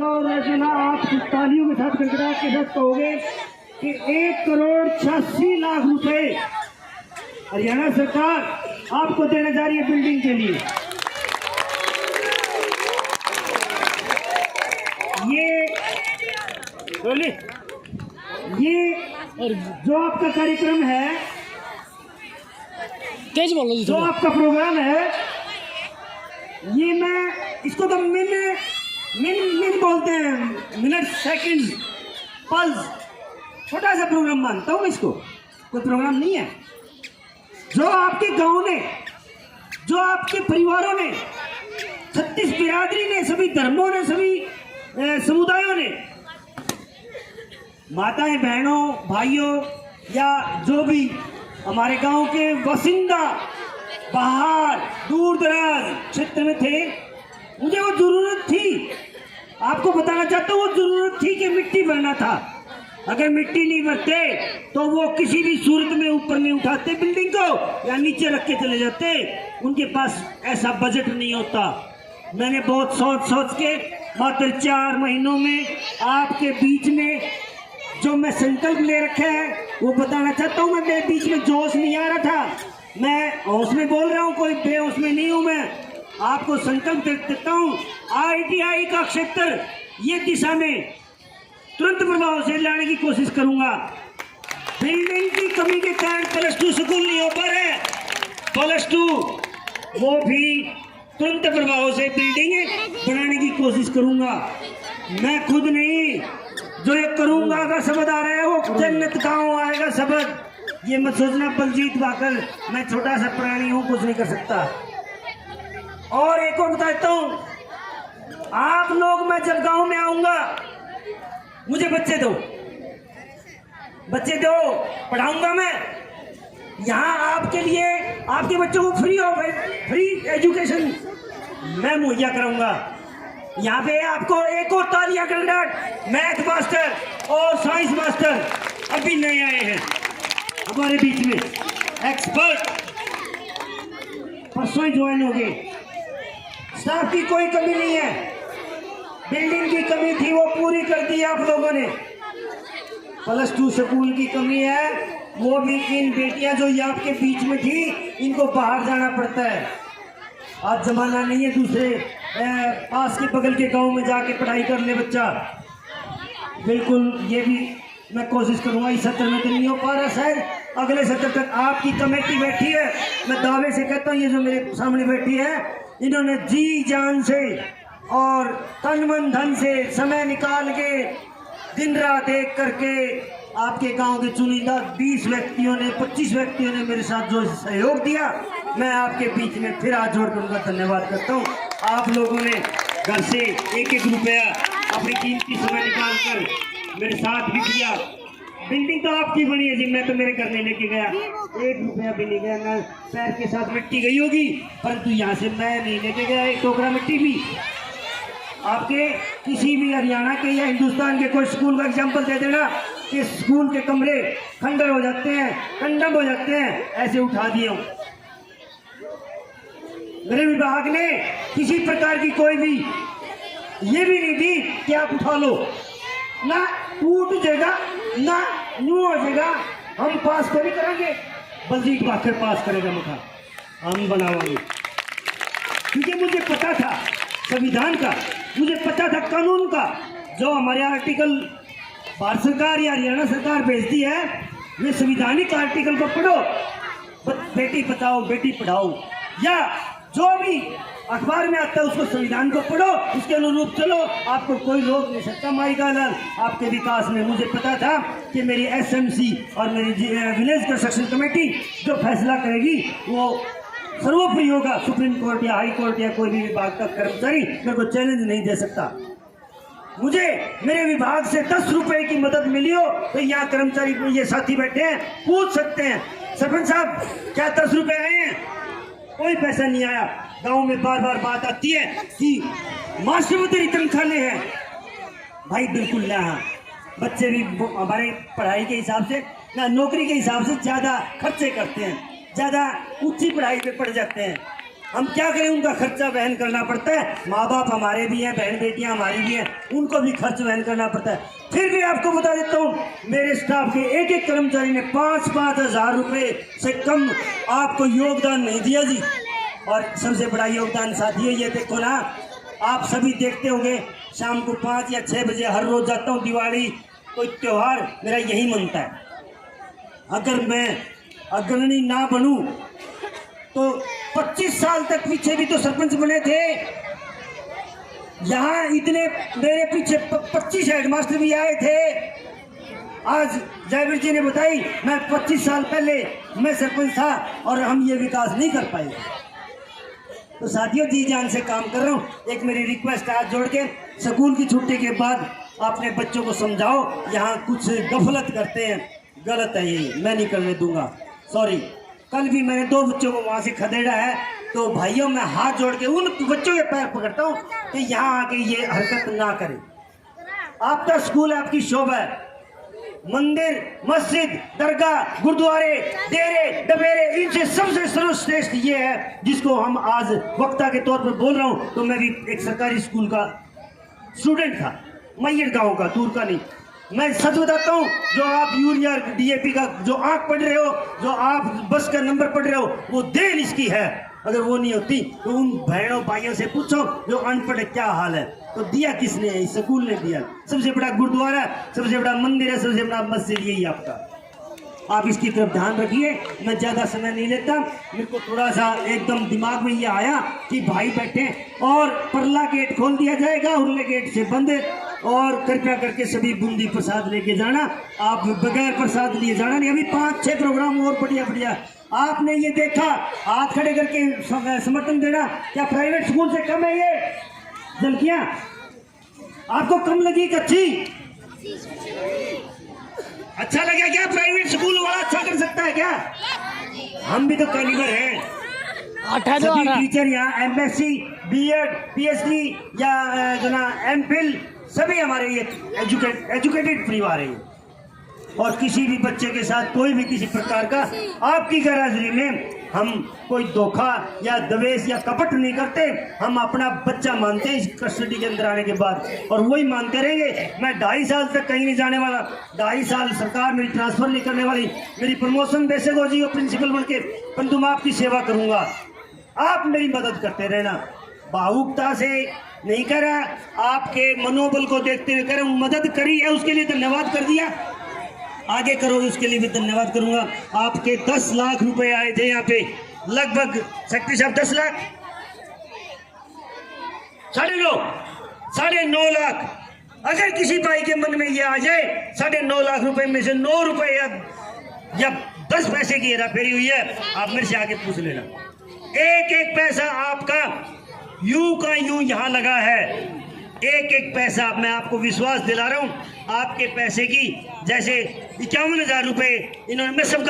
और जना आप तालियों के साथ गड़गड़ाहट के साथ कहोगे कि 1,86,00,000 रुपए हरियाणा सरकार आपको देने जा रही है बिल्डिंग के लिए। ये जो आपका कार्यक्रम है, तेज बोलो जी, जो आपका प्रोग्राम है, ये मैं इसको तो मिन बोलते हैं, मिनट, सेकंड, पल्स, छोटा सा प्रोग्राम मानता हूँ इसको। कोई प्रोग्राम नहीं है। जो आपके गांव ने, जो आपके परिवारों ने, 36 बिरादरी ने, सभी धर्मों ने, सभी समुदायों ने, माताएं, बहनों, भाइयों या जो भी हमारे गांव के बासिंदा बाहर दूर दराज क्षेत्र में थे, मुझे वो जरूरत थी, आपको बताना चाहता हूँ, वो जरूरत थी कि मिट्टी भरना था। अगर मिट्टी नहीं भरते तो वो किसी भी सूरत में ऊपर नहीं उठाते बिल्डिंग को, या नीचे रख के चले जाते। उनके पास ऐसा बजट नहीं होता। मैंने बहुत सोच के मात्र 4 महीनों में आपके बीच में जो मैं संकल्प ले रखा है वो बताना चाहता हूँ। मैं मेरे बीच में जोश नहीं आ रहा था, मैं होश में बोल रहा हूँ, कोई बेहोश में नहीं हूँ। मैं आपको संकल्प देता हूँ, ITI का क्षेत्र ये दिशा में तुरंत प्रभाव से लाने की कोशिश करूंगा। बिल्डिंग की कमी के कारण +2 स्कूल नहीं हो पा रहे, +2 वो भी तुरंत प्रभाव से बिल्डिंग बनाने की कोशिश करूंगा। मैं खुद नहीं, जो ये करूंगा का शब्द आ रहा है वो जन्नत गाँव आएगा शब्द। ये मत सोचना बलजीत वाकर मैं छोटा सा प्राणी हूँ, कुछ नहीं कर सकता। और एक और बताता हूँ, आप लोग, मैं जब गांव में आऊंगा, मुझे बच्चे दो, पढ़ाऊंगा मैं। यहाँ आपके लिए, आपके बच्चों को फ्री एजुकेशन मैं मुहैया कराऊंगा। यहाँ पे आपको एक और तालियां गड़गड़ाहट, मैथ मास्टर और साइंस मास्टर अभी नए आए हैं हमारे बीच में, एक्सपर्ट परसों ही ज्वाइन हो गए। स्टाफ की कोई कमी नहीं है, बिल्डिंग की कमी थी वो पूरी कर दी आप लोगों ने। +2 स्कूल की कमी है, वो भी इन बेटियां जो ये आपके बीच में थी, इनको बाहर जाना पड़ता है। आज जमाना नहीं है दूसरे पास के बगल के गांव में जाके पढ़ाई कर ले बच्चा। बिल्कुल, ये भी मैं कोशिश करूंगा। इस सत्र में तो नहीं हो पा रहा, शायद अगले सत्र तक। आपकी कमेटी बैठी है, मैं दावे से कहता हूँ, ये जो मेरे सामने बैठी है, इन्होंने जी जान से और तन मन धन से समय निकाल के दिन रात एक करके आपके गांव के चुनिंदा 20 व्यक्तियों ने, 25 व्यक्तियों ने मेरे साथ जो सहयोग दिया, मैं आपके बीच में फिर हाथ जोड़कर उनका धन्यवाद करता हूं। आप लोगों ने घर से 1-1 रुपया अपनी कीमती समय निकाल कर मेरे साथ भी दिया। बिल्डिंग तो आपकी बनी है जी, मैं तो मेरे घर नहीं लेके गया, 1 रुपया भी नहीं गया। मैं पैर के साथ मिट्टी गई होगी, परंतु यहाँ से मैं नहीं लेके गया 1 टोकरा मिट्टी भी। आपके किसी भी हरियाणा के या हिंदुस्तान के कोई स्कूल का एग्जाम्पल दे देना कि स्कूल के कमरे खंडर हो जाते हैं, कंडम हो जाते हैं, ऐसे उठा दिए हूं। मेरे विभाग ने किसी प्रकार की कोई भी ये भी नहीं दी कि आप उठा लो, ना टूट जाएगा ना यूं हो जाएगा। हम पास तो नहीं करेंगे, बलजीत वाकर पास करेगा मकान, हम बनावाएंगे। क्योंकि मुझे पता था संविधान का, मुझे पता था कानून का। जो हमारे आर्टिकल भारत सरकार या हरियाणा सरकार भेजती है, ये संविधानिक आर्टिकल को पढ़ो, बेटी बचाओ बेटी पढ़ाओ, या जो भी अखबार में आता है उसको, संविधान को पढ़ो, उसके अनुरूप चलो, आपको कोई रोक नहीं सकता। माई का लाल आपके विकास में मुझे पता था कि मेरी SMC और मेरी विलेज कंस्ट्रक्शन कमेटी जो फैसला करेगी वो सर्वोपरि होगा। सुप्रीम कोर्ट या हाई कोर्ट या कोई भी विभाग का कर्मचारी मेरे को चैलेंज नहीं दे सकता। मुझे मेरे विभाग से 10 रुपए की मदद मिली हो तो यहाँ कर्मचारी, ये साथी बैठे हैं, पूछ सकते हैं, सरपंच साहब क्या 10 रुपए आए हैं? कोई पैसा नहीं आया। गांव में बार बार बात आती है कि मास्टर तेरी तनख्वाह ले है, भाई बिल्कुल ना। बच्चे भी हमारे पढ़ाई के हिसाब से ना नौकरी के हिसाब से ज़्यादा खर्चे करते हैं, ज़्यादा ऊंची पढ़ाई पे पढ़ जाते हैं। हम क्या करें, उनका खर्चा वहन करना पड़ता है। माँ बाप हमारे भी हैं, बहन बेटियां हमारी भी हैं, उनको भी खर्च वहन करना पड़ता है। फिर भी आपको बता देता हूँ, मेरे स्टाफ के एक एक कर्मचारी ने 5-5 हज़ार रुपये से कम आपको योगदान नहीं दिया जी। और सबसे बड़ा योगदान साथियों ये देखो ना, आप सभी देखते होंगे शाम को 5 या 6 बजे हर रोज जाता हूँ, दिवाली कोई त्योहार मेरा यही मनता है। अगर मैं अग्रणी ना बनूं तो 25 साल तक पीछे भी तो सरपंच बने थे यहाँ, इतने मेरे पीछे 25 हेडमास्टर भी आए थे। आज जयवीर जी ने बताई, मैं 25 साल पहले मैं सरपंच था और हम ये विकास नहीं कर पाए। तो साथियों जी जान से काम कर रहा हूँ। एक मेरी रिक्वेस्ट है, हाथ जोड़ के, स्कूल की छुट्टी के बाद अपने बच्चों को समझाओ, यहाँ कुछ गफलत करते हैं, गलत है ये, मैं नहीं करने दूंगा, सॉरी। कल भी मैंने 2 बच्चों को वहाँ से खदेड़ा है। तो भाइयों मैं हाथ जोड़ के उन बच्चों के पैर पकड़ता हूँ कि यहाँ आके ये हरकत ना करें। आपका स्कूल है, आपकी शोभा है। मंदिर, मस्जिद, दरगाह, गुरुद्वारे, डेरे, डबेरे, इनसे सबसे सर्वश्रेष्ठ ये है जिसको हम आज वक्ता के तौर पर बोल रहा हूँ। तो मैं भी एक सरकारी स्कूल का स्टूडेंट था, मैयर गाँव का, दूर का नहीं। मैं सच बताता हूँ, जो आप यूरिया DAP का जो आंख पढ़ रहे हो, जो आप बस का नंबर पढ़ रहे हो, वो देन इसकी है। अगर वो नहीं होती तो उन बहनों भाइयों से पूछो जो अनपढ़ है क्या हाल है। तो दिया किसने है? इस स्कूल ने दिया। सबसे बड़ा गुरुद्वारा, सबसे बड़ा मंदिर है, सबसे बड़ा मस्जिद यही आपका। आप इसकी तरफ ध्यान रखिए। मैं ज़्यादा समय नहीं लेता, मेरे को थोड़ा सा एकदम दिमाग में ये आया कि भाई बैठे और परला गेट खोल दिया जाएगा, उरले गेट से बंद है। और कृपया करके सभी बूंदी प्रसाद लेके जाना, आप बगैर प्रसाद लिए जाना नहीं। अभी 5-6 प्रोग्राम और बढ़िया बढ़िया आपने ये देखा, हाथ खड़े करके समर्थन देना। क्या प्राइवेट स्कूल से कम है ये झलकियां? आपको कम लगी कच्ची? अच्छा लगा क्या? प्राइवेट स्कूल वाला अच्छा कर सकता है क्या? हम भी तो कैलिबर हैं। सभी टीचर यहाँ MSc, B.Ed, PhD या MPhil सभी हमारे ये एजुकेटेड परिवार है। और किसी भी बच्चे के साथ कोई भी किसी प्रकार का आपकी गैरहाजिरी में हम कोई धोखा या दवेश या कपट नहीं करते। हम अपना बच्चा मानते हैं इस कस्टडी के अंदर आने के बाद, और वही मानते रहेंगे। मैं 2.5 साल तक कहीं नहीं जाने वाला। 2.5 साल सरकार मेरी ट्रांसफर नहीं करने वाली। मेरी प्रमोशन बेशक हो जी प्रिंसिपल बन के, परंतु मैं आपकी सेवा करूंगा। आप मेरी मदद करते रहना। भावुकता से नहीं कर रहा, आपके मनोबल को देखते हुए कर रहा हूं। मदद करी है उसके लिए धन्यवाद कर दिया, आगे करो उसके लिए भी धन्यवाद करूंगा। आपके 10 लाख रुपए आए थे यहाँ पे, लगभग सेक्रेटरी साहब 10 लाख, 9.5 लाख। अगर किसी भाई के मन में ये आ जाए 9.5 लाख रुपए में से 9 रुपए या 10 पैसे की हेराफेरी हुई है, आप मेरे से आगे पूछ लेना। एक एक पैसा आपका यूं का यूं यहाँ लगा है। एक एक पैसा मैं आपको विश्वास दिला रहा हूँ। आपके पैसे की जैसे 51,000 रुपए इन्होंने, मैं सबका